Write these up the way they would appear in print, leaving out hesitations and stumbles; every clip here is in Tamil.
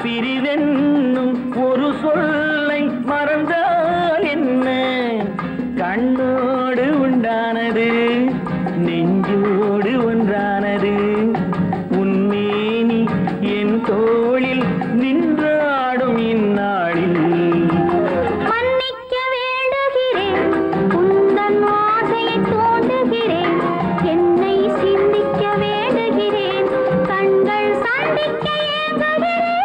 பிரிவென்னும் ஒரு சொல்லை மறந்தால் என்ன? கண்ணோடு உண்டானது நெஞ்சோடு ஒன்றானது. உன்மேனி என் தோளில் நின்றாடும் இந்நாளில் மன்னிக்க வேண்டுகிறேன், உந்தன் ஆசையை தோண்டுகிறேன், என்னை சிந்திக்க வேண்டுகிறேன், கண்கள் சந்திக்க ஏங்குகிறேன்.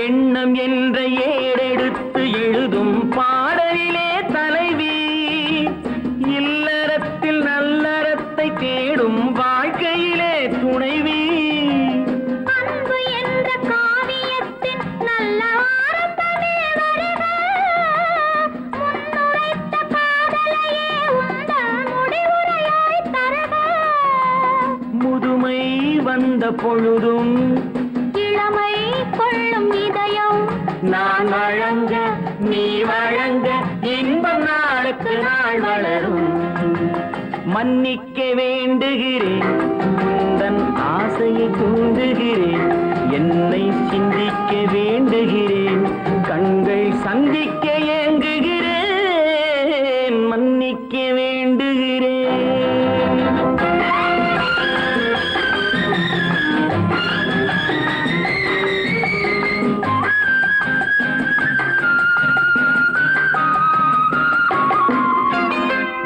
எண்ணம் என்ற ஏடெடுத்து எழுதும் பாடலிலே தலைவி, இல்லறத்தில் நல்லறத்தை தேடும் வாழ்க்கையிலே துணைவி. அன்பு என்ற காவியத்தின் நல்ல வார்த்தையே வருக, முன்னுரைத்த காதலையே உந்தன் முடிவுரையாய் தருக. முதுமை வந்த பொழுதும் இளமை கொள்ளும் இதயம் நான் வழங்க நீ வழங்க இன்பம் நாளுக்கு நாள் வளரும். மன்னிக்க வேண்டுகிறேன், உந்தன் ஆசையை தூண்டுகிறேன், என்னை சிந்திக்க வேண்டுகிறேன், கண்கள் சந்திக்க ஏங்குகிறேன். மன்னிக்க வேண்டுகிறேன்.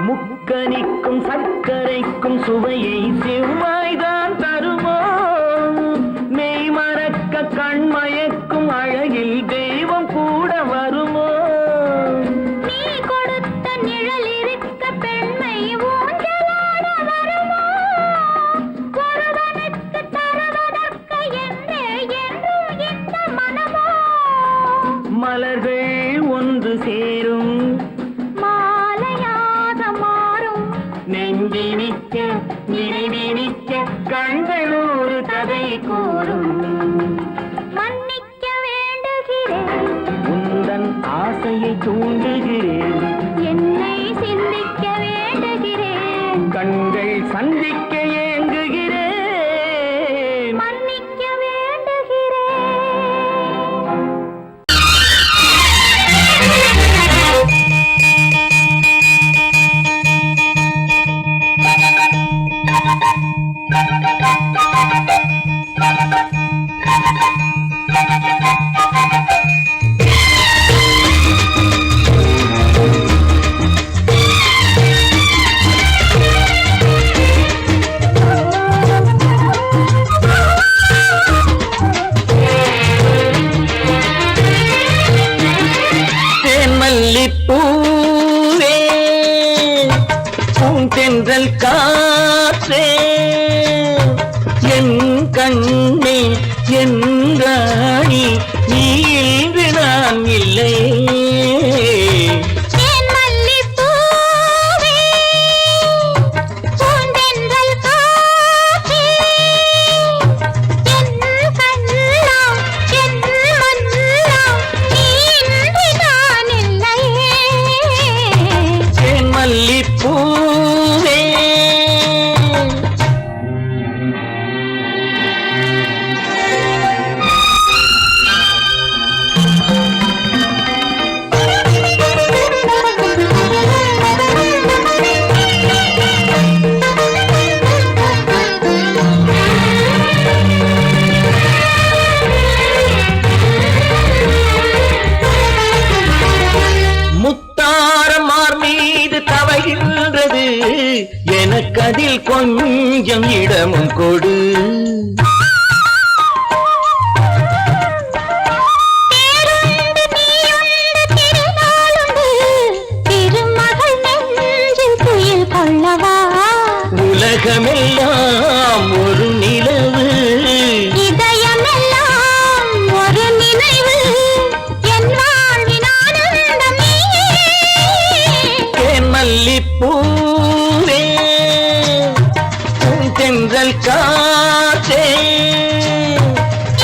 முக்கனிக்கும் சர்க்கரைக்கும் சுவையை செவ்வாய்தான் தருமோ? மெய் மறக்க கண்மயக்கும் அழகில் தெய்வம் கூட வருமோ? நீ கொடுத்த நிழல் இருக்க பெண்மை ஊஞ்சலாட வருமோ? ஒருவனுக்கு தருவதற்கு என்றே என்றும் இந்த மனமோ? மலர்கள் ஒன்று சேரும் நெஞ்சினிக்க நினைவினிக்க கண்கள் ஒரு கதை கூறும். மன்னிக்க வேண்டுகிறேன், உந்தன் ஆசையை தூண்டுகிறேன், என்னை சிந்திக்க வேண்டுகிறேன், கண்கள் சந்திக்க ஏங்குகிறேன். மன்னிக்க வேண்டுகிறேன். பூவே பூந்தென்றல் காற்றே என் கண்ணே என் ராணி, நீ இன்று நான் இல்லை. பூவே எனக்கதில் கொஞ்சம் இடமும் கொடு. உலகமெல்லாம் ஒரு நிலவு, இதயமெல்லாம் ஒரு நினைவு, என் வாழ்வின் ஆனந்தம் நீயே. தேன் மல்லிப்பூவே தென்றல் காற்றே,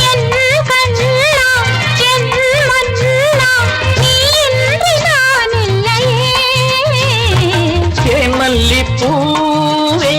என் கண்ணா என் மன்னா, நீ இன்றி நான் இல்லையே. தேன் மல்லிப்பூவே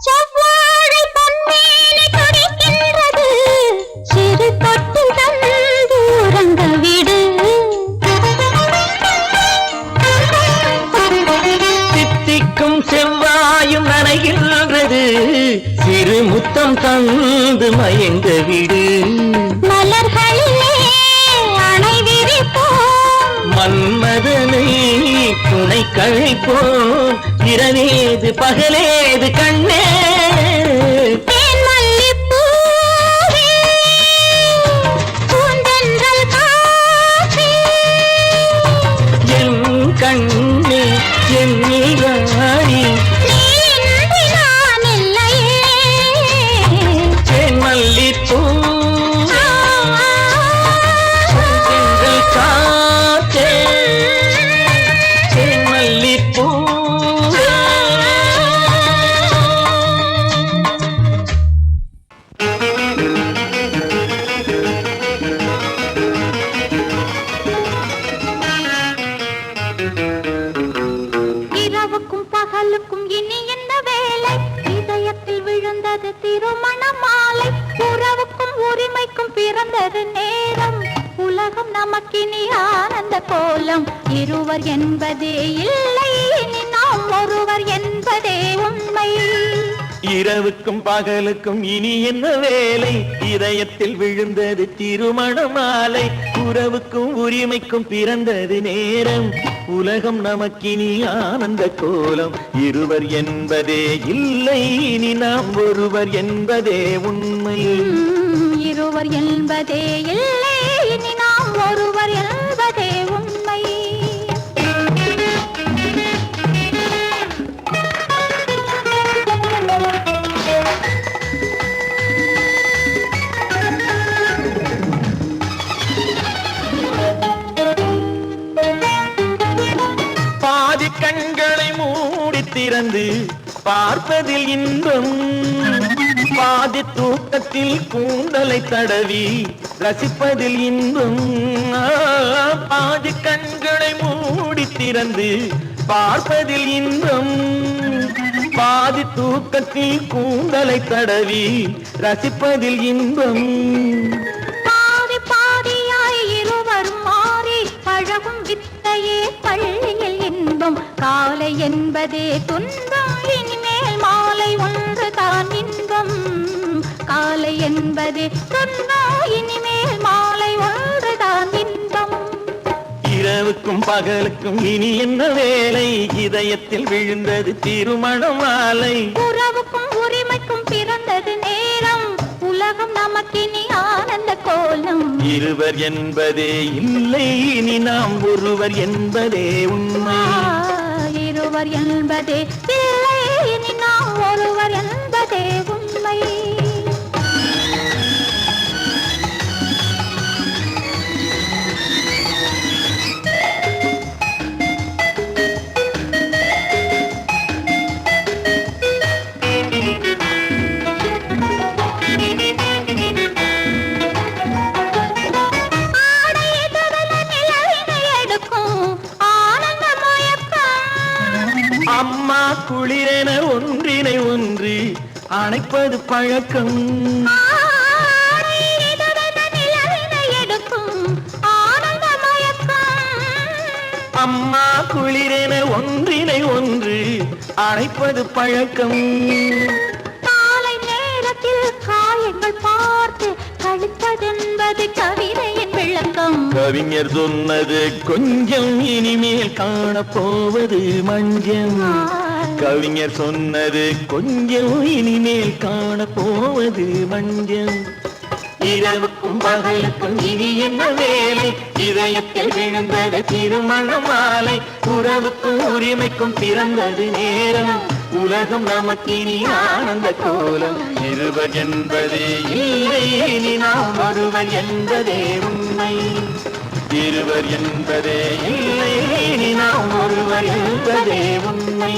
செவ்வாழை பொன்மேனி துடிக்கின்றது, சிறு தொட்டு தந்து உறங்க விடு. தித்திக்கும் செவ்வாயும் நனைகின்றது, சிறு முத்தம் தந்து மயங்க விடு. மலர்களிலே அணை விரிப்போம், மன்மதனை துணை கழிப்போம், இரவேது பகலேது கண்ணே. தேன் மல்லிப்பூவே, பூந்தென்றல் காற்றே, என் கண்ணே என் ராணி, நீ இன்றி நான் இல்லையே. தேன் மல்லிப்பூ தென்றல் காற்றே, தேன் மல்லிப்பூ. இரவுக்கும் பகலுக்கும் இனி என்ன வேலை, இதயத்தில் விழுந்தது திருமண மாலை. உறவுக்கும் உரிமைக்கும் பிறந்தது நேரம், உலகம் நமக்கினி ஆனந்த கோலம். இருவர் என்பதே இல்லை, இனி நாம் ஒருவர் என்பதே உண்மை. இரவுக்கும் பகலுக்கும் இனி என்ன வேலை, இதயத்தில் விழுந்தது திருமண மாலை. உறவுக்கும் உரிமைக்கும் பிறந்தது நேரம், உலகம் நமக்கினி ஆனந்த கோலம். இருவர் என்பதே இல்லை, இனி நாம் ஒருவர் என்பதே உண்மை. இருவர் என்பதே இல்லை, இனி நாம் ஒருவர் என்பதே உண்மை. பாதி கண்களை மூடி திறந்து பார்ப்பதில் இன்பம், பாதி தூக்கத்தில் கூந்தலை தடவி ரசிப்பதில் இன்பம். பாதி கண்களை மூடி திறந்து பார்ப்பதில் இன்பம், பாதி தூக்கத்தில் கூந்தலை தடவி ரசிப்பதில் இன்பம். பாதி பாதியாய் இருவரும் மாறி பழகும் வித்தையே பள்ளியில் இன்பம். காலை என்பதே துன்பம், இனிமேல் மாலை ஒன்று தான் இன்பம். காலை என்பதே துன்பம், இனிமேல் மாலை ஒன்று தான் இன்பம். இரவுக்கும் பகலுக்கும் இனி என்ன வேலை, இதயத்தில் விழுந்தது திருமண மாலை. உறவுக்கும் உரிமைக்கும் பிறந்தது நேரம், உலகம் நமக்கினி ஆனந்த கோலம். இருவர் என்பதே இல்லை, இனி நாம் ஒருவர் என்பதே உண்மை. இருவர் என்பதே இல்லை, இனி நாம் ஒருவர் என்பதே உண்மை. குளிரென ஒன்றினை ஒன்று அணைப்பது பழக்கம். அம்மா குளிரென ஒன்றினை ஒன்று அணைப்பது பழக்கம். காலை நேரத்தில் காயங்கள் பார்த்து கழிப்பதென்பது கவிதையின் விளக்கம். கவிஞர் சொன்னது கொஞ்சம் இனிமேல் காணப்போவது மஞ்சள். கவிஞர் சொன்னது கொஞ்சம் இனிமேல் காணப்போவது மஞ்சள். இரவுக்கும் பகலுக்கும் இனி என்ன வேலை, இதயத்தில் விழுந்தது திருமண மாலை. உறவுக்கும் உரிமைக்கும் பிறந்தது நேரம், உலகம் நமக்கினி ஆனந்த கோலம். இருவர் என்பதே இல்லை இனி நாம் ஒருவர் என்பதே உண்மை. இருவர் என்பதே இல்லை இனி நாம் ஒருவர் என்பதே உண்மை.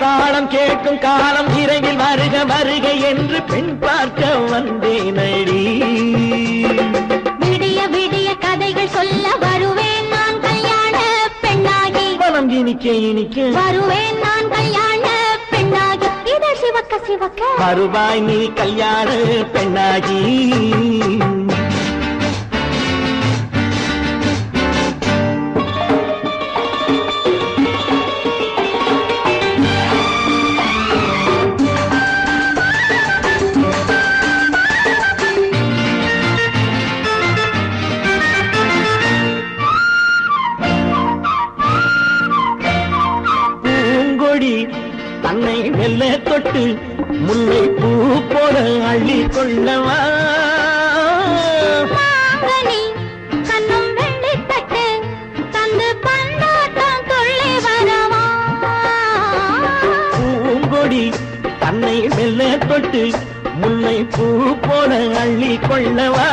தாளம் கேட்கும் காலம் விரைவில் வருக வருக என்று பெண் பார்க்க வந்தேனடி. விடிய விடிய கதைகள் சொல்ல வருவேன் நான் கல்யாண பெண்ணாகி. மனம் இனிக்க இனிக்க வருவேன் நான் கல்யாண பெண்ணாகி. இதை சிவக்க சிவக்க வருவாய் நீ கல்யாண பெண்ணாகி. தன்னை மெல்ல தொட்டு முல்லை பூ போல அள்ளி கொள்ளவா. கண்ணும் வெள்ளி தட்டு தந்து பந்தாட்டம் கொள்ளி வரவா. பூங்கொடி தன்னை மெல்ல தொட்டு முல்லை பூ போல அள்ளி கொள்ளவா.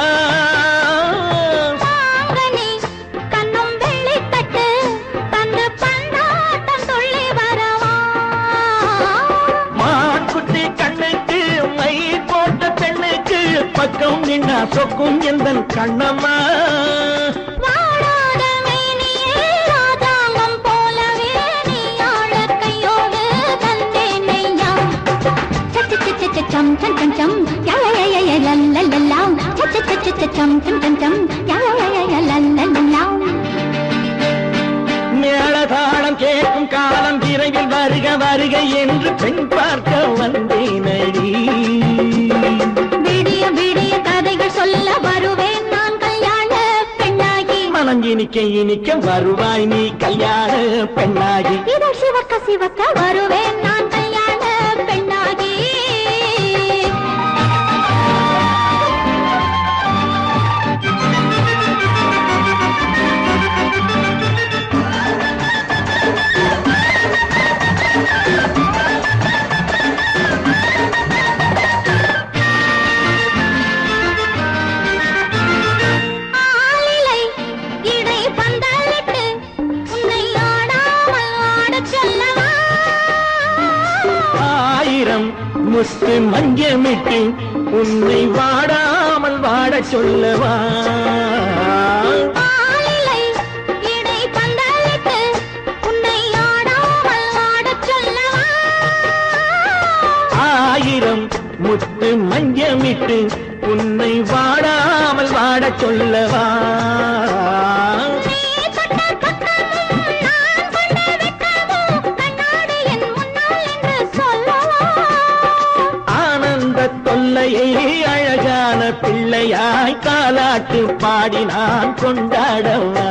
பக்கம் நின்னா சொக்கும் எந்தன் கண்ணம்மா. வாழாத மேனியே ராதாங்கம் போலவே நீ ஆழ கையோடு தந்தேன் நெய்யா. சச்ச சச்ச சச்சம் சம் சம் சம் யய லல்லல்லாம். சச்ச சச்ச சச்சம் சம் சம் சம் யய லல்லல்லாம். மேளதாளம் கேட்கும் காலம் விரைவில் வருக வருக என்று பெண் பார்க்க வந்தேனடி. விடிய விடிய கதைகள் சொல்ல வருவேன் நான் கல்யாண பெண்ணாகி. மனம் இனிக்க இனிக்க வருவாய் நீ கல்யாண பெண்ணாகி. இதை சிவக்க சிவக்க வருவேன் நான் கல்யாண பெண்ணாகி. முத்து மஞ்சமிட்டு உன்னை வாடாமல் வாட சொல்லவா. ஆயிரம் முத்து மஞ்சமிட்டு உன்னை வாடாமல் வாட சொல்லவா. அழகான பிள்ளையாய் காலாட்டு பாடி நான் கொண்டாடவா.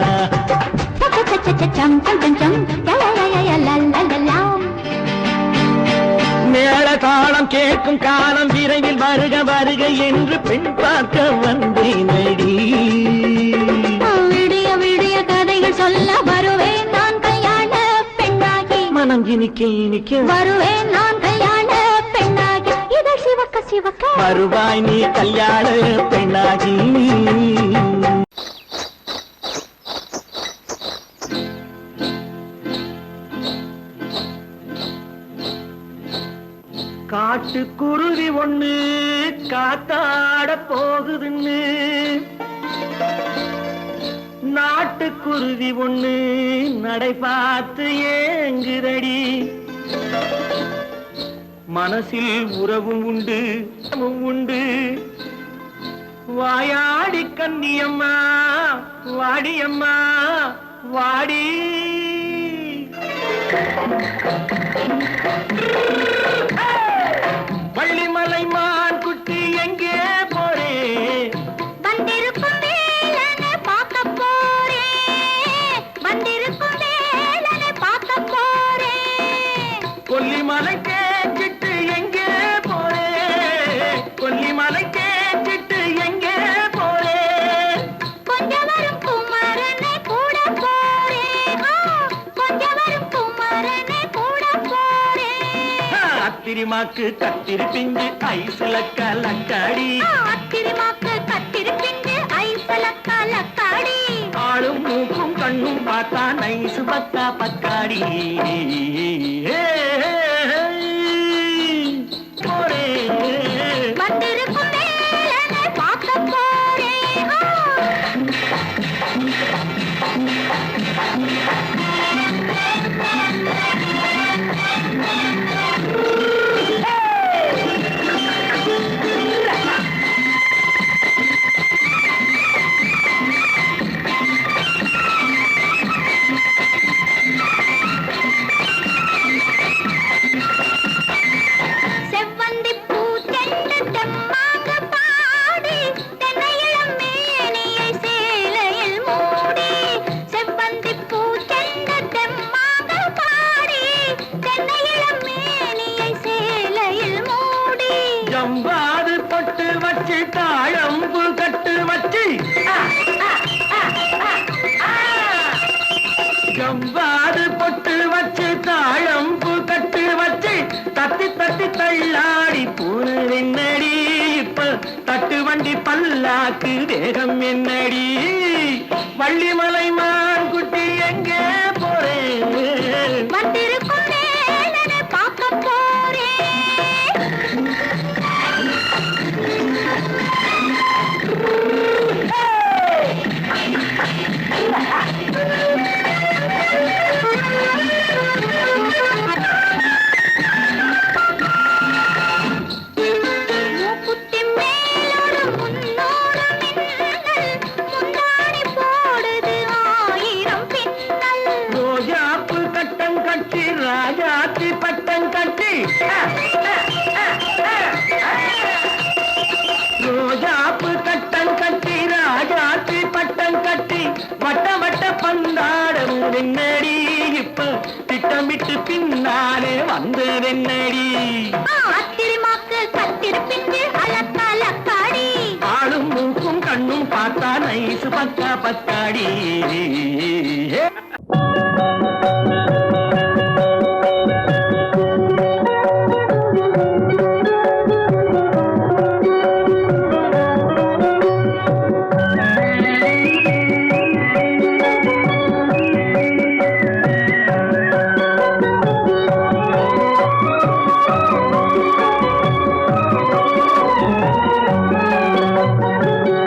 மேளதாளம் கேட்கும் காலம் விரைவில் வருக வருக என்று பெண் பார்க்க வந்தேனடி. விடிய விடிய கதைகள் சொல்ல வருவேன் நான் கல்யாண பெண்ணாகி. இனிக்க வருவேன் நான் கல்யாண பெண்ணாகி இதழ் சிவக்க சிவக்க வருவாய் நீ கல்யாண பெண்ணாகி காட்டுக்குருவி ஒண்ணு காத்தாட போகுதுன்னு நாட்டுக்குருவி ஒண்ணு நடை பார்த்து ஏங்குதடி மனசில் உறவும் உண்டு உண்டு வாயாடி கன்னியம்மா வாடியம்மா வாடி வள்ளிமலை மான் குட்டி எங்கே போறே வந்திருக்கும் வேலனை பார்க்க போறேன் வந்திருக்கும் வேலனை பார்க்க போறேன் கொல்லிமலை கேட்டுட்டு எங்கே போறே கொல்லிமலை கேட்டுட்டு எங்கே போறே கொஞ்சம் வரும் குமரனை கூட போறேன் கொஞ்சம் வரும் குமரனை கூட போறேன் அத்திரிமாக்கு கத்திரி பிஞ்சு ஐசுல கலக்காடி அத்திரிமாக்கு கத்திரி பிஞ்சு ஐசுல கலக்காடி ஆளும் மூக்கும் கண்ணும் பார்த்தா நைசு பக்கா பக்காடி போரே வந்திருக்கும் வேலனை பார்க்க போறேன் செவ்வந்தி பூ தென்ன தெம்மாக பாடி தென்னையிளம் மேனியை சேலையில் மூடி செவ்வந்தி பூ தென்ன தெம்மாக பாடி தென்னையிளம் மேனியை சேலையில் மூடி ஜம்பாது பொட்டு வச்சு தாழம்பு கட்டு வச்சு ஜம்பாது பொட்டு வச்சு தாழம்பு கட்டு வச்சு தட்டி தட்டி தள்ளாடி பூரு என்னடி இப்ப தட்டு வண்டி பல்லாக்கு வேகம் என்னடி வள்ளிமலை மான் குட்டி எங்கே போறேன் வந்திருக்கும் வேலனை பார்க்க போறேன் மூக்குத்தி மேலோடு முன்னோடு மின்னல் முந்தாடி போடுது ஆயிரம் பின்னல் ரோஜாப்பு கட்டம் கட்டி ராஜாத்தி பட்டம் கட்டி ரோஜாப்பு கட்டம் கட்டி ராஜாத்தி பட்டம் கட்டி வட்ட வட்ட பந்தாடம் வெண்ணடி இப்ப திட்டமிட்டு பின்னாலே வந்து வெண்ணடி அத்திரிமாக்கு கத்திரி பிஞ்சு அலக்காடி ஆளும் மூக்கும் கண்ணும் பார்த்தா நைசு பக்கா பக்காடி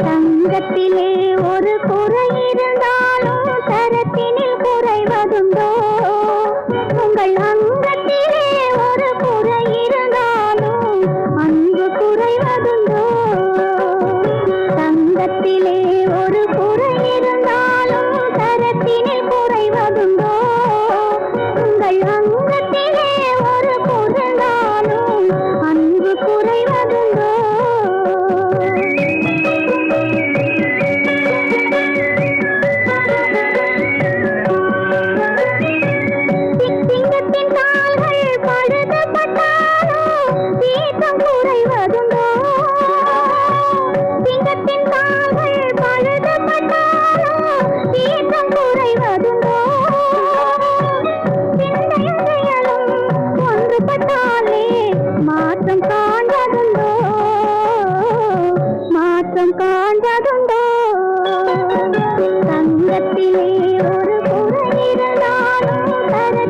தங்கத்திலே ஒரு குறை இருந்தாலும் தரத்தினில்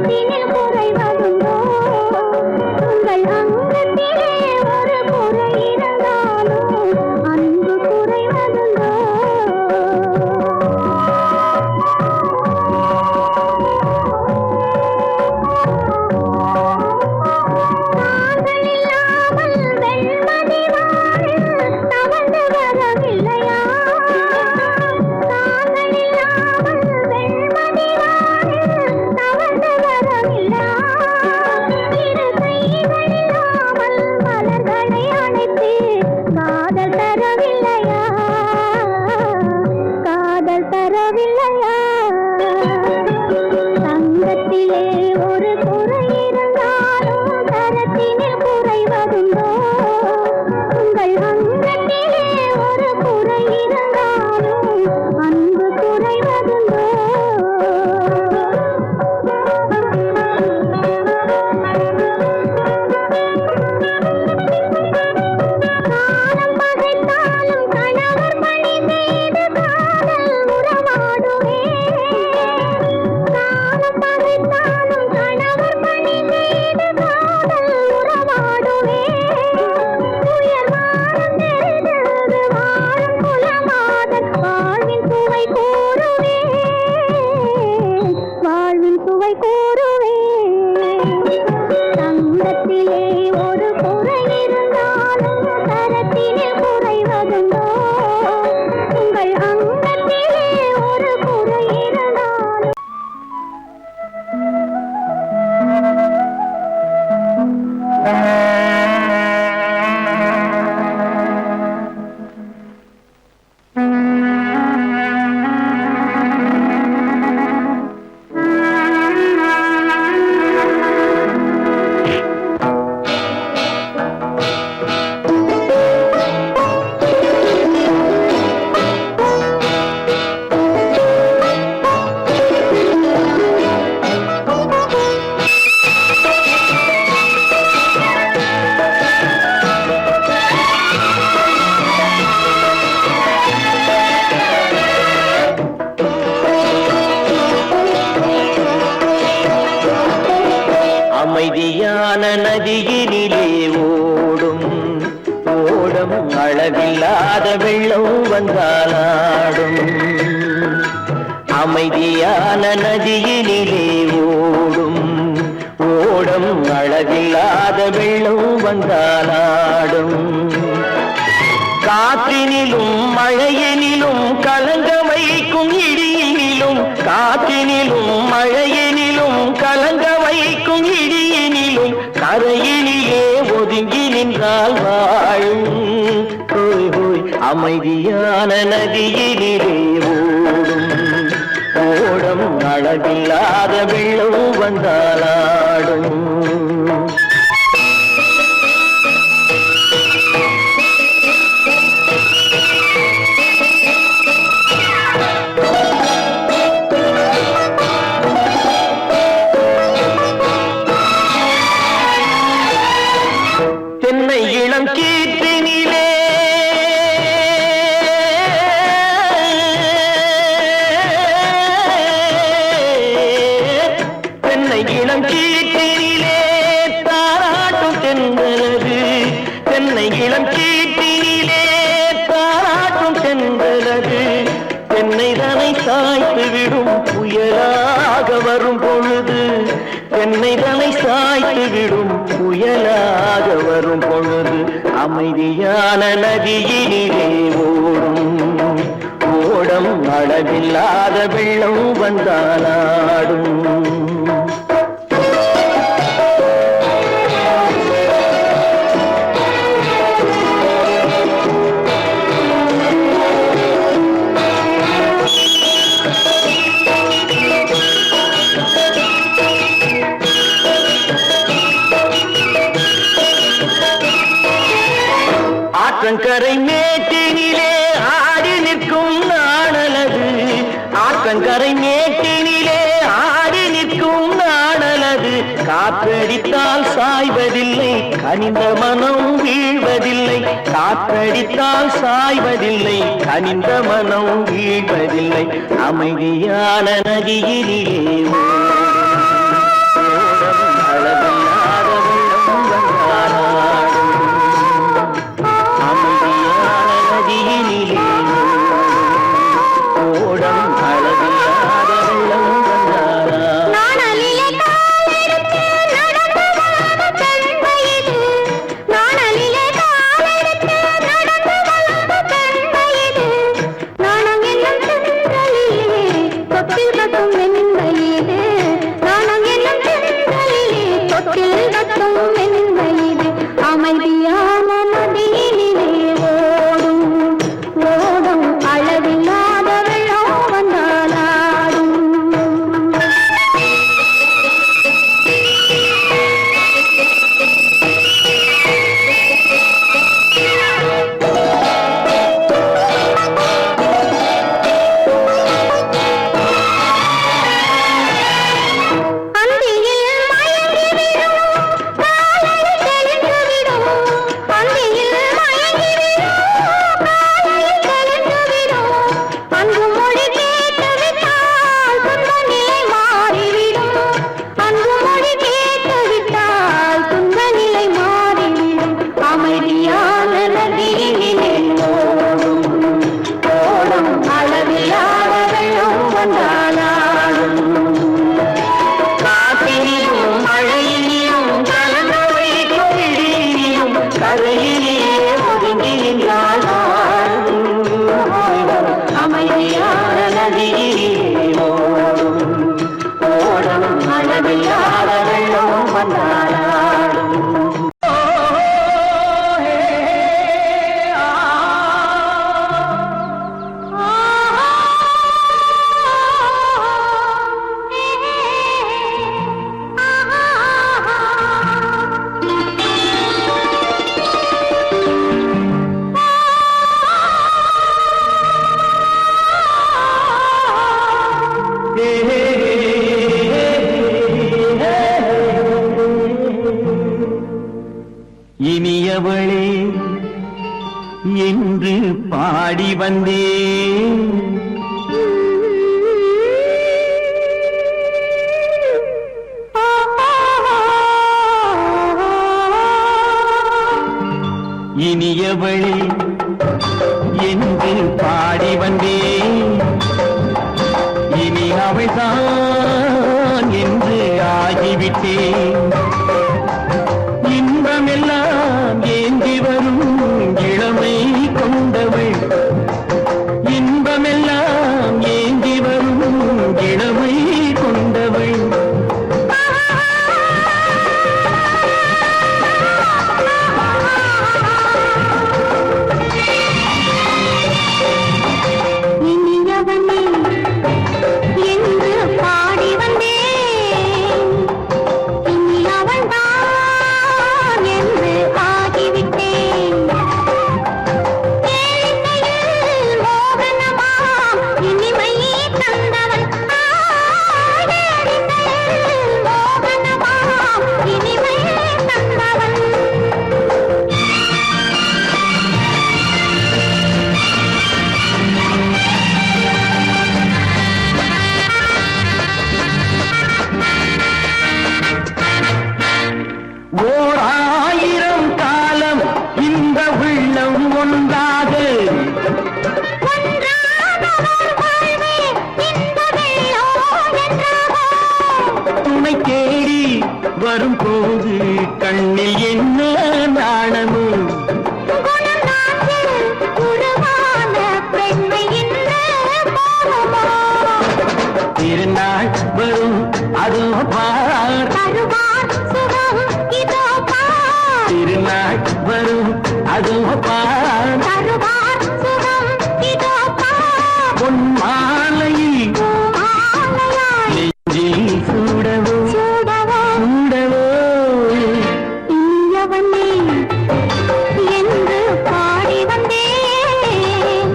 தரத்தினில் குறைவதுண்டோ உங்கள் அங்கத்திலே ஒரு குறை இருந்தாலும் அன்பு குறைவதுண்டோ தாங்கள் இல்லாமல் வெண்மதி வாழ தவழ்ந்து வரவில்லையா தாங்கள் இல்லாமல் வெண்மதி வாழ தவழ்ந்து வரவில்லையா இரு கைகள் இல்லாமல் மலர்களை அணைத்து காதல் தரவில்லையா காதல் தரவில்லையா தங்கத்திலே ஒரு குறை இருந்தாலும் தரத்தினில் குறைவதுண்டோ உங்கள் அங்கத்திலே ஒரு குறை இருந்தாலும் அன்பு குறைவதுண்டோ காலம் பகைத்தாலும் கணவர் பணி செய்து காதல் உறவாடுவே காலம் பகைத்தாலும் கணவர் பணி செய்து காதல் உறவாடுவே உயர் வாரம் தெரிந்தது வாழும் குலமாதன் வாழ்வின் சுவை கூறுவே வாழ்வின் சுவை கூறுவே தங்கத்திலே ஒரு குறை இருந்தாலும் தரத்தினில் குறைவதுண்டோ உங்கள் அங்கத்திலே ஒரு குறை இருந்தாலும் அமைதியான நதியினிலே ஓடும் ஓடம் அளவில்லாத வெள்ளம் வந்தாலாடும் அமைதியான நதியினிலே ஓடும் ஓடம் அளவில்லாத வெள்ளம் வந்தாலாடும் காற்றினிலும் மழையினிலும் கலங்க வைக்கும் இடியினிலும் காற்றினிலும் மழையினிலும் கலங்க வைக்கும் இடியினிலும் கரையினிலே ஒதுங்கி நின்றால் வாழும் ஹோய் ஹோய் அமைதியான நதியினிலே ஓடும் ஓடம் அளவில்லாத வெள்ளம் வந்தாலாடும் தென்னை இளம் கீற்றினிலே தென்னை இளம் கீற்றினிலே தாராட்டும் தென்றலது தென்னை இளம் கீற்றினிலே தாராட்டும் தென்றலது தென்னை தனை சாய்த்து விடும் புயலாக வரும் பொழுது தென்னை தனை சாய்த்து விடும் புயலாக வரும் பொழுது அமைதியான நதியினிலே ஓடும் ஓடம் அளவில்லாத வெள்ளம் வந்தாலாடும் ஆற்றங்கரை மேட்டினிலே ஆடி நிற்கும் நாணலது ஆற்றங்கரை மேட்டினிலே ஆடி நிற்கும் நாணலது காற்றடித்தால் சாய்வதில்லை கனிந்த மனம் வீழ்வதில்லை காற்றடித்தால் சாய்வதில்லை கனிந்த மனம் வீழ்வதில்லை அமைதியான நதியினிலே தொட்டில் கட்டும் வெண்மையிலே நாணம் என்னும் தென்றலிலே தொட்டில் கட்டும் வெண்மையிலே அமைதியான நதியிலே ஓடும் ஓடும் அளவில்லாத வெள்ளம் வந்தாலாடும் இனியவளே என்று பாடி வந்தேன் இனியவளே என்று பாடி வந்தேன் இனி அவள்தான் என்று ஆகிவிட்டேன் இன்பமெல்லாம் ஏந்தி வரும் இளமை கொண்டவள் இன்பமெல்லாம் ஏந்தி வரும் இளமை கொண்டவள் இனியவனே என்று பாடி வந்தேன் இனி அவள்தான் என்று ஆகிவிட்டேன் கேளிக்கையில் மோகனமாம் இனிமை தந்தவன் கேளிக்கையில் மோகனமாம் இனிமை தந்தவன் ஓர் ஆயிரம் காலம் இந்த உள்ளம் ஒன்றாக துணை தேடி வரும்போது கண்ணில் என்ன நாணமும் திருநாள் வரும் அதோ பார் திருநாள் வரும் அதோ பார் பொன் மாலையில் நெஞ்சில் சூடவோ சூடவோ என்று பாடி வந்தேன்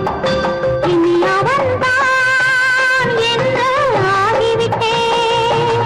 இனி அவன்தான் என்று ஆகிவிட்டேன்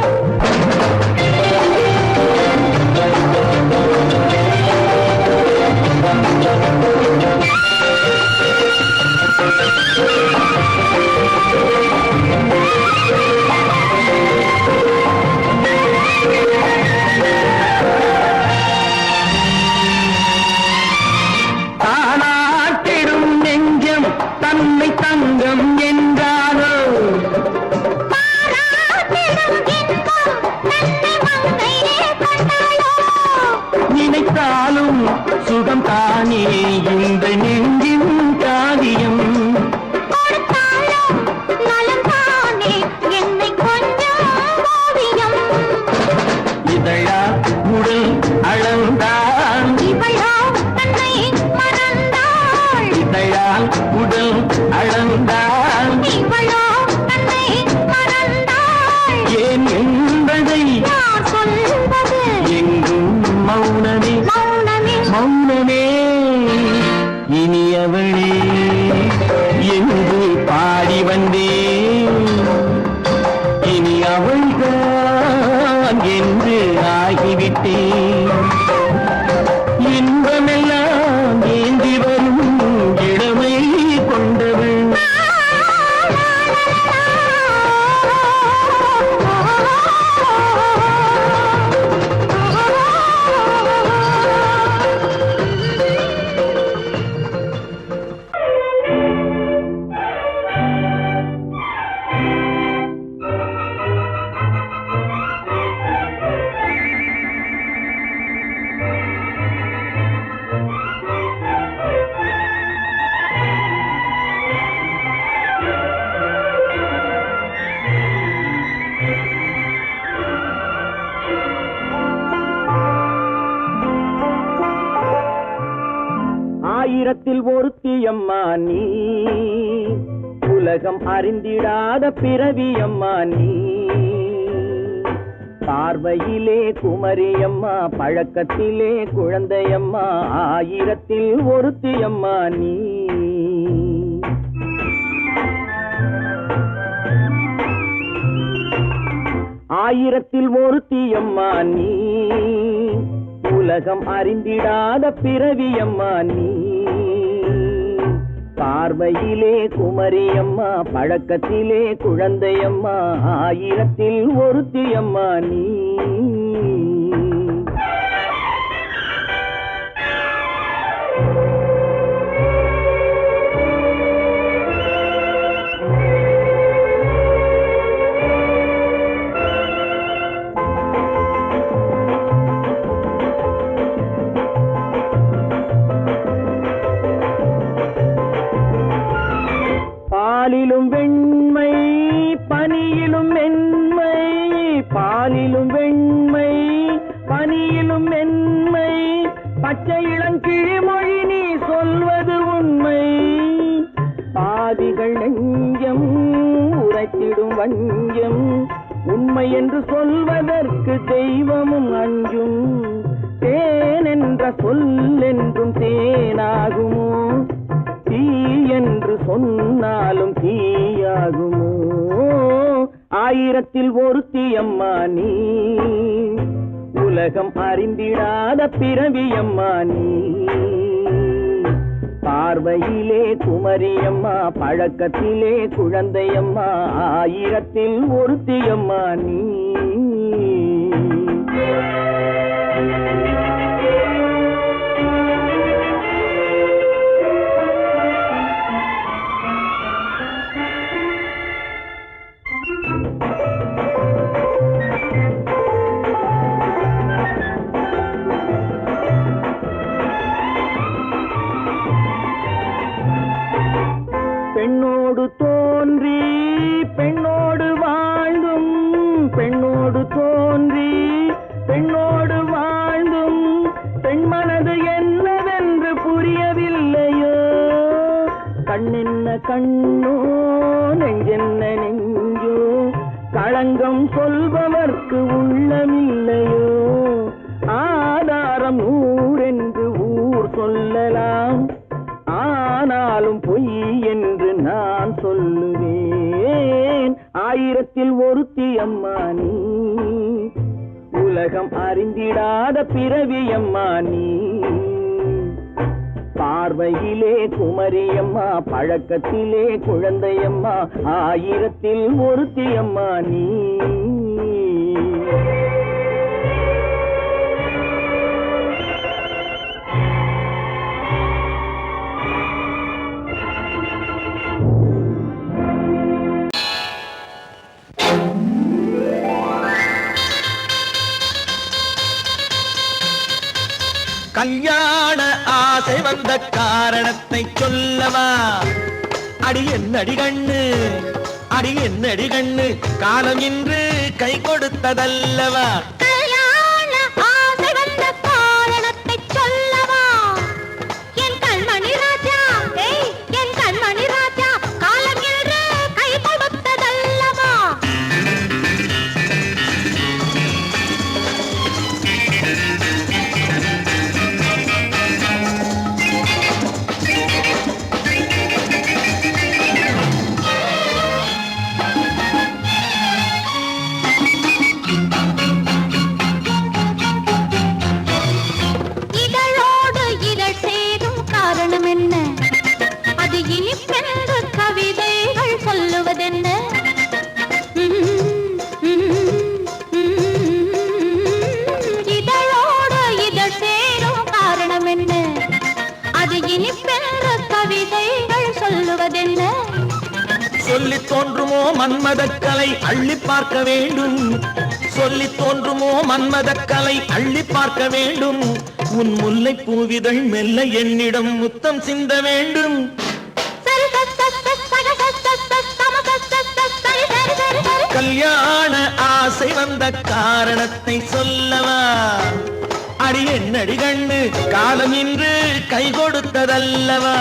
அவள்தான் என்று ஆகிவிட்டேன். இன்பமெல்லாம் ஏந்தி வரும் இளமை கொண்டவள். ஆயிரத்தில் ஒருத்தியம்மா நீ, உலகம் அறிந்திடாத பிறவியம்மா நீ. பார்வையிலே குமரியம்மா, பழக்கத்திலே குழந்தையம்மா, ஆயிரத்தில் ஒருத்தியம்மா நீ. ஆயிரத்தில் ஒருத்தியம்மா நீ, உலகம் அறிந்திடாத பிறவியம்மா நீ. பார்வையிலே குமரியம்மா, பழக்கத்திலே குழந்தையம்மா, ஆயிரத்தில் ஒருத்தியம்மா நீ. பாலிலும் வெண்மை பனியிலும் மென்மை, பாலிலும் வெண்மை பனியிலும் மென்மை, பச்சை இளங்கிழிமொழி நீ சொல்வது உண்மை. பாதிகள் நெஞ்சம் உரைத்திடும் வஞ்சம், உண்மை என்று சொல்வதற்கு தெய்வமும் அஞ்சும். தேன் என்ற சொல் என்றும் தேனாகுமோ, தீ என்று சொன்னாலும் தீயாகுமோ. ஆயிரத்தில் ஒருத்தியம்மா நீ, உலகம் அறிந்திடாத பிறவியம்மா நீ. பார்வையிலே குமரியம்மா, பழக்கத்திலே குழந்தையம்மா, ஆயிரத்தில் ஒருத்தியம்மா நீ. பெண்ணோடு தோன்றி பெண்ணோடு வாழ்ந்தும், பெண்ணோடு தோன்றி பெண்ணோடு வாழ்ந்தும், பெண்மனது என்னவென்று புரியவில்லையோ. கண்ணென்ன கண்ணோ, நெஞ்சென்ன நெஞ்சோ, களங்கம் சொல்பவர்க்கு உள்ளமில்லையோ. ஆதாரம் ஊரென்று ஊர் சொல்லலாம், ஆனாலும் பொய் என்று நான் சொல்லுவேன். ஆயிரத்தில் ஒருத்தியம்மா நீ, உலகம் அறிந்திடாத பிறவியம்மா நீ. பார்வையிலே குமரியம்மா, பழக்கத்திலே குழந்தையம்மா, ஆயிரத்தில் ஒருத்தியம்மா நீ. கல்யாண ஆசை வந்த காரணத்தை சொல்லவா? அடி என்னடி கண்ணு, அடி என்னடி கண்ணு, காலம் இன்று கை கொடுத்ததல்லவா? கல்யாண ஆசை வந்த காரணத்தை சொல்லவா? என் கண்மணி ராஜா, என் கண்மணி ராஜா, காலம் இன்று கை கொடுத்ததல்லவா? மன்மதக்கலை அள்ளி பார்க்க வேண்டும் சொல்லி தோன்றுமோ மன்மதக்கலை அள்ளி பார்க்க வேண்டும் உன் முல்லை பூவிதழ் மெல்ல என்னிடம் முத்தம் சிந்த வேண்டும் கல்யாண ஆசை வந்த காரணத்தை சொல்லவா அடி என்னடி கண்ணு காலம் இன்று கை கொடுத்ததல்லவா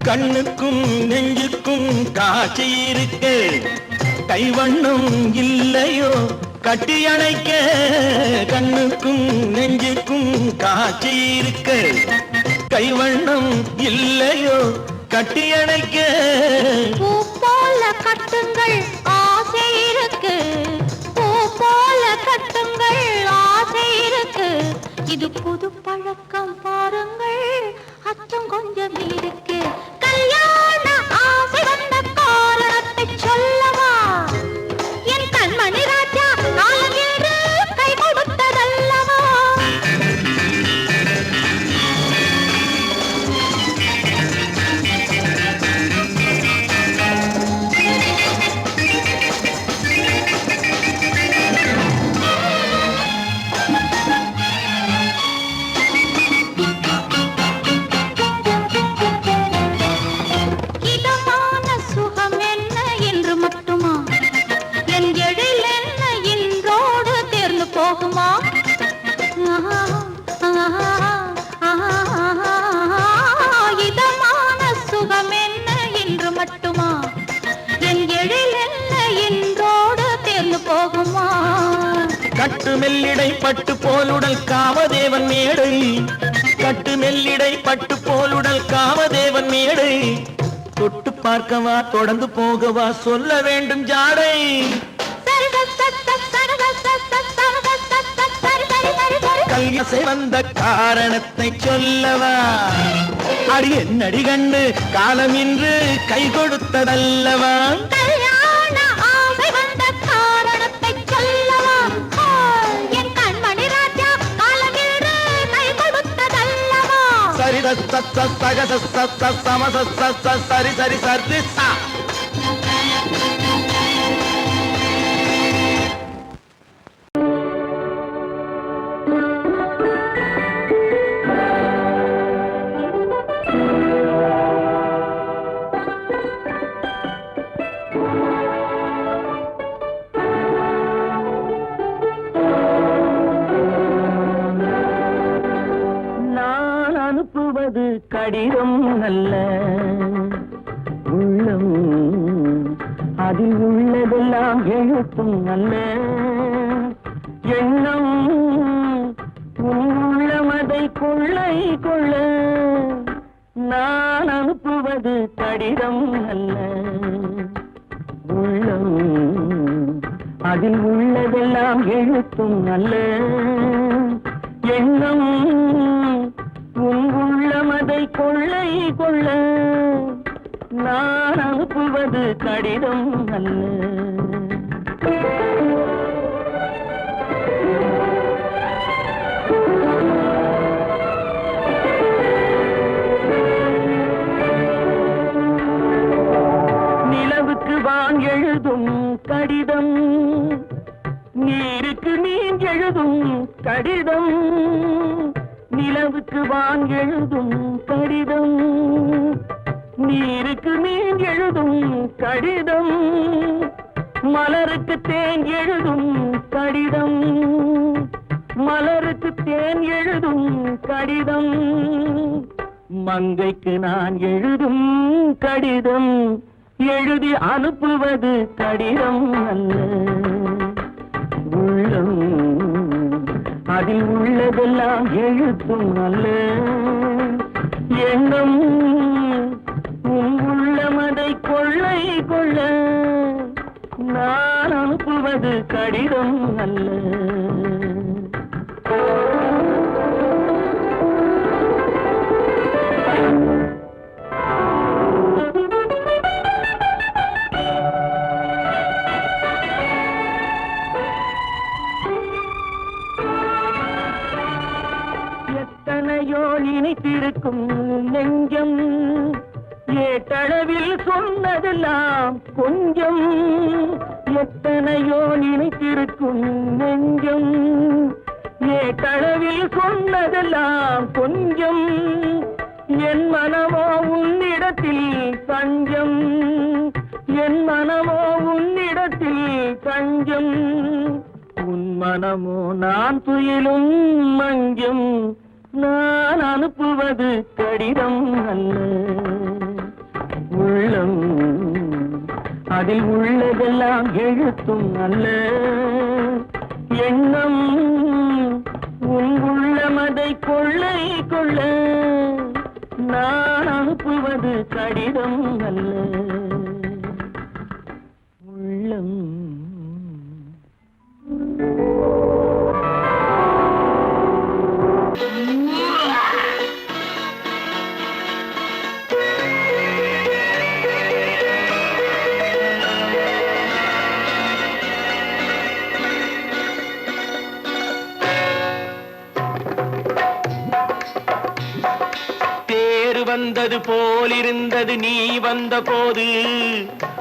கண்ணுக்கும் நெஞ்சுக்கும் காட்சி இருக்கு கைவண்ணம் இல்லையோ கட்டி அணைக்க கண்ணுக்கும் நெஞ்சுக்கும் காட்சி இருக்கு கைவண்ணம் இல்லையோ கட்டி அணைக்க பூ போல கட்டுங்கள் ஆசை இருக்கு பூ போல கட்டுங்கள் ஆசை இருக்கு இது புது பழக்கம் பாருங்கள் அச்சம் கொஞ்சம் இருக்கு கல்யாண ஆசை வந்த காரணத்தை சொல்லவா என் கண்மணி ராஜா காலம் என்று கை கொடுத்ததல்லவா போகுமா இதமான சுகம் என்ன என்று மட்டுமா என் எழில் என்ன என்றோடு தேர்ந்து போகுமா கட்டு மெல்லிடை பட்டு போலுடல் காமதேவன் மேடை கட்டு மெல்லிடை பட்டு போலுடல் காமதேவன் மேடை தொட்டு பார்க்கவா தொடர்ந்து போகவா சொல்ல வேண்டும் ஜாடை கல்யாசை வந்த காரணத்தை சொல்லவா அடி என்னடி கண்டு காலம் இன்று கை கொடுத்ததல்லவா கல்யாண ஆசை வந்த காரணத்தை சொல்லவா என் கண்மணி ராஜா காலம் இன்று கை கொடுத்ததல்லவா சரி சக சம சரி சரி சரி சா அனுப்புவது கடிதம் அல்ல உள்ளம் அதில் உள்ளதெல்லாம் எழுத்தும் அல்ல எண்ணம் உள்ளமதை கொள்ளை கொள்ள நான் அனுப்புவது கடிதம் அல்ல உள்ளம் அதில் உள்ளதெல்லாம் எழுத்தும் அல்ல எண்ணம் உள்ளமதை கொள்ளை கொள்ள நான் அனுப்புவது கடிதம் அல்ல நிலவுக்கு வான் எழுதும் கடிதம் நீருக்கு மீன் எழுதும் கடிதம் நிலவுக்கு வான் எழுதும் கடிதம் நீருக்கு மீன் எழுதும் கடிதம் மலருக்கு தேன் எழுதும் கடிதம் மலருக்கு தேன் எழுதும் கடிதம் மங்கைக்கு நான் எழுதும் கடிதம் எழுதி அனுப்புவது கடிதம் அல்ல உள்ளம் அதில் உள்ளதெல்லாம் எழுத்தும் அல்ல எண்ணம் உள்ளமதை கொள்ளை கொள்ள நான் அனுப்புவது கடிதம் அல்ல இருக்கும் நெஞ்சம் ஏட்டளவில் சொன்னதெல்லாம் கொஞ்சம் எத்தனையோ நினைத்திருக்கும் நெஞ்சம் ஏட்டளவில் சொன்னதெல்லாம் கொஞ்சம் என் மனமோ உன்னிடத்தில் தஞ்சம் என் மனமோ உன்னிடத்தில் தஞ்சம் உன் மனமோ நான் துயிலும் மஞ்சம் நான் அனுப்புவது கடிதம் அல்ல உள்ளம் அதில் உள்ளதெல்லாம் எழுத்தும் அல்ல எண்ணம் உன் உள்ளமதை கொள்ளை கொள்ள நான் அனுப்புவது கடிதம் அல்ல உள்ளம் வந்தது போலிருந்தது நீ வந்த போது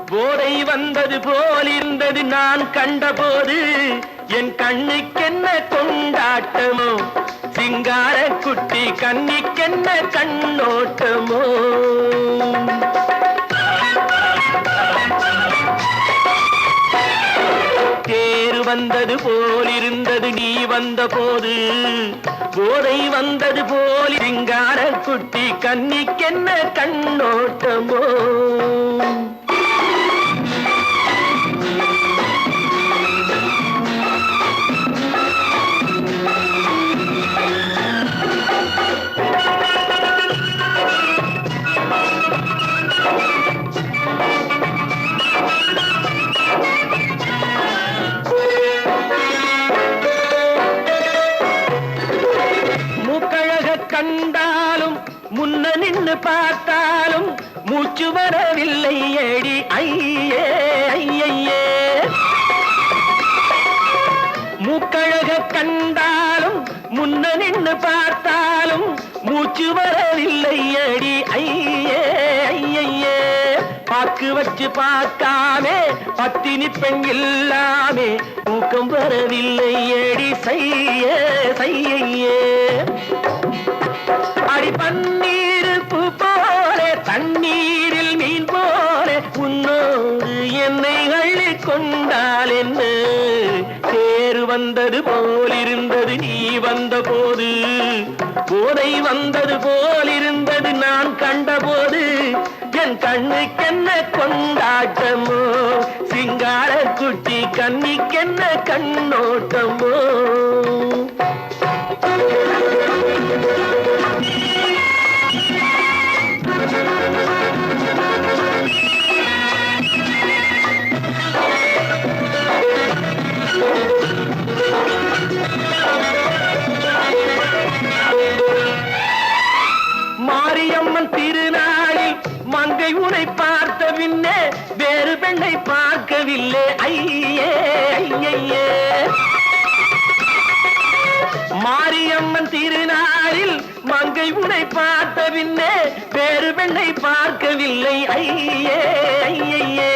போதை வந்தது போலிருந்தது நான் கண்டபோது என் கண்ணுக்கென்ன கொண்டாட்டமோ சிங்கார குட்டி கண்ணிக்கென்ன கண்ணோட்டமோ தேர் வந்தது போலிருந்தது நீ வந்த போது போதை வந்தது போல் சிங்கார குட்டி கண்ணிக்கென்ன கண்ணோட்டமோ கண்டாலும் முன்ன நின்று பார்த்தாலும் மூச்சு வரவில்லை ஏடி ஐயே ஐயே மூக்கழக கண்டாலும் முன்ன நின்று பார்த்தாலும் மூச்சு வரவில்லை ஏடி ஐயே ஐயே பாக்கு வச்சு பார்க்காமே பத்தினி பெண் இல்லாமே தூக்கம் வரவில்லை ஏடி செய்யே செய்யே அடி பன்னீர் பூ போல தண்ணீரில் மீன் போல உன்னோடு என்னை அள்ளி கொண்டால் என்ன தேர் வந்தது போலிருந்தது நீ வந்த போது போதை வந்தது போலிருந்தது நான் கண்டபோது என் கண்ணுக்கென்ன கொண்டாட்டமோ சிங்கார குட்டி கண்ணிக்கென்ன கண்ணோட்டமோ மாரியம்மன் திருநாளில் மங்கை உனை பார்த்த பின்னே வேறு பெண்ணை பார்க்கவில்லை ஐயே ஐயே மாரியம்மன் திருநாளில் மங்கை உனை பார்த்த பின்னே வேறு பெண்ணை பார்க்கவில்லை ஐயே ஐயே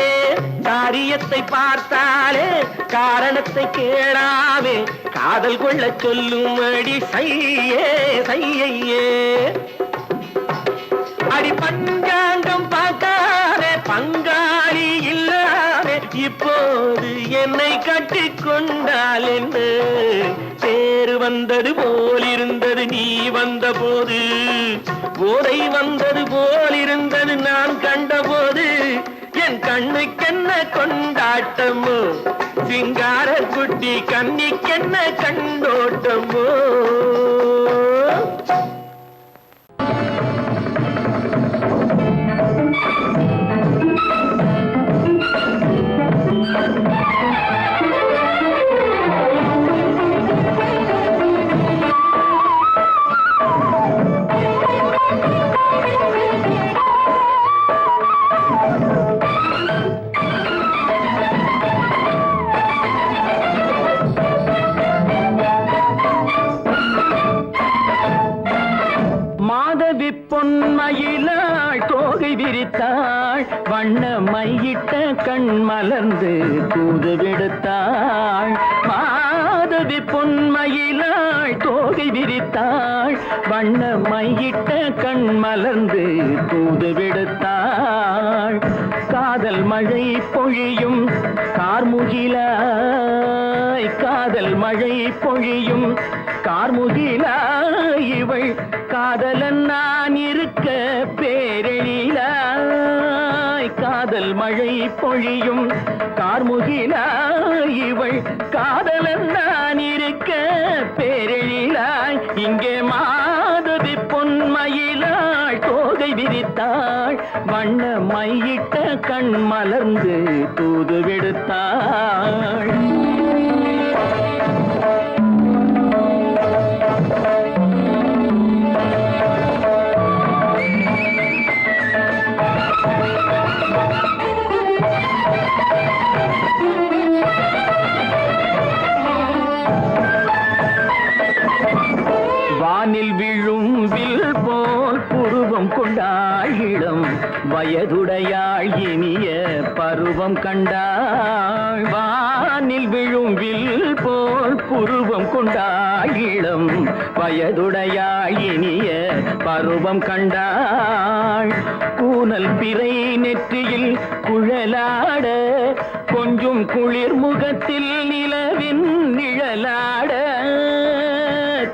காரியத்தை பார்த்தாலே காரணத்தை கேளாமே காதல் கொள்ள சொல்லும் அடி சையே சையே அடி பஞ்சாங்கம் பார்க்காதே பங்காளி இல்லாமே இப்போது என்னை கட்டி கொண்டால் என்று தேர் வந்தது போலிருந்தது நீ வந்த போது போதை வந்தது போலிருந்தது நான் கண்டபோது என் கண்ணுக்கென்ன கொண்டாட்டமோ சிங்கார குட்டி கண்ணிக்கென்ன கண்டோட்டமோ விரித்தாள் வண்ண மையிட்ட கண் மலர்ந்து தூது விடுத்தாள் மாதவி பொன்மயிலாள் தோகை விரித்தாள் வண்ண மையிட்ட கண் மலர்ந்து தூது விடுத்தாள் காதல் மழை பொழியும் கார்முகிலாய் காதல் மழை பொழியும் கார்முகிலாய் இவள் காதலன் நான் இருக்க பேரெழிலாய் காதல் மழை பொழியும் கார்முகிலாய் இவள் காதலன் நான் இருக்க பேரெழிலாய் இங்கே மாதவி பொன்மயிலாள் தோகை விரித்தாள் வண்ண மையிட்ட கண் மலர்ந்து தூது விடுத்தாள் வானில் விழும் வில் போல் புருவம் கொண்டாள் இளம் வயதுடையாள் இனிய பருவம் கண்டாள் வானில் விழும் வில் போல் புருவம் கொண்டாள் இளம் வயதுடையாள் இனிய பருவம் கண்டாள் கூனல் பிறை நெற்றியில் குழலாட கொஞ்சம் குளிர் முகத்தில் நிலவின் நிழலாட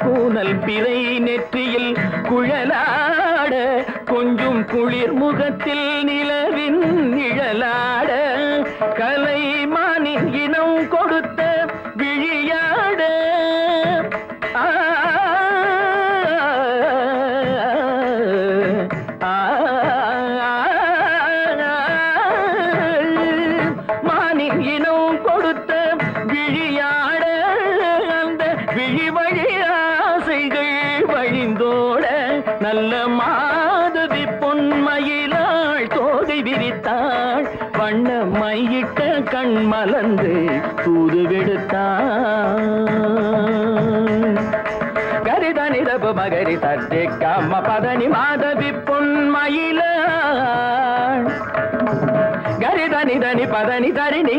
கூனல் பிறை நெற்றியில் குழலாட கொஞ்சம் குளிர் முகத்தில் நிலவின் நிழலாட கலைமானின் இனம் கொடுத்த விழியாட மானின் இனம் கொடுத்த விழியாட அந்த விழி வழி ஆசைகள் வழிந்தோட நல்ல மாதவி பொன்மயிலாள் தோகை விரித்தாள் வண்ண மையிட்ட கண் மலர்ந்து தூது விடுத்தாள் கரிதனிதபு மகரி தட்டே கம்ம பதனி மாதவி பொன்மயிலாள் கரிதனி தனி பதனி தரிணி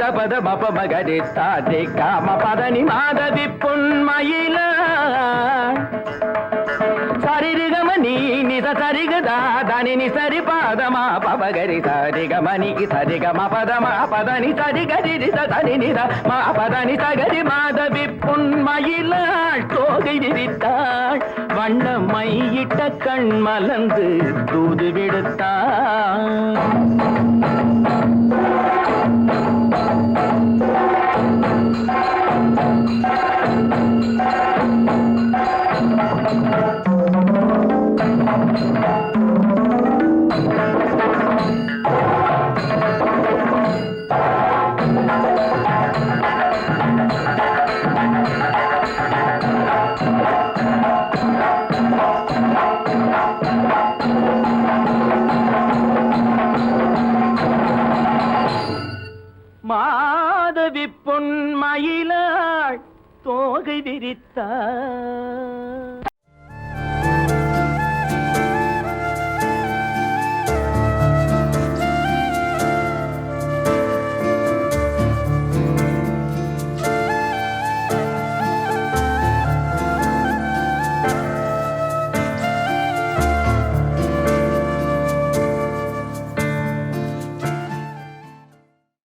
தபத மப மகரி தாத்தே காம பதனி மாதவி பொன்மயிலாள் சரிகமணி நித சரிகதா தனி நி சரி பாதமா பபகரி சரிகமணி சரிகம பதமா பதனி சரிகரி தனி நித மா பதனி சகரி மாதவி பொன்மயிலாள் தோகை விரித்தாள் வண்ண மையிட்ட கண் மலர்ந்து தூது விடுத்தாள் மாதவி பொன்மயிலாள் தோகை விரித்தாள்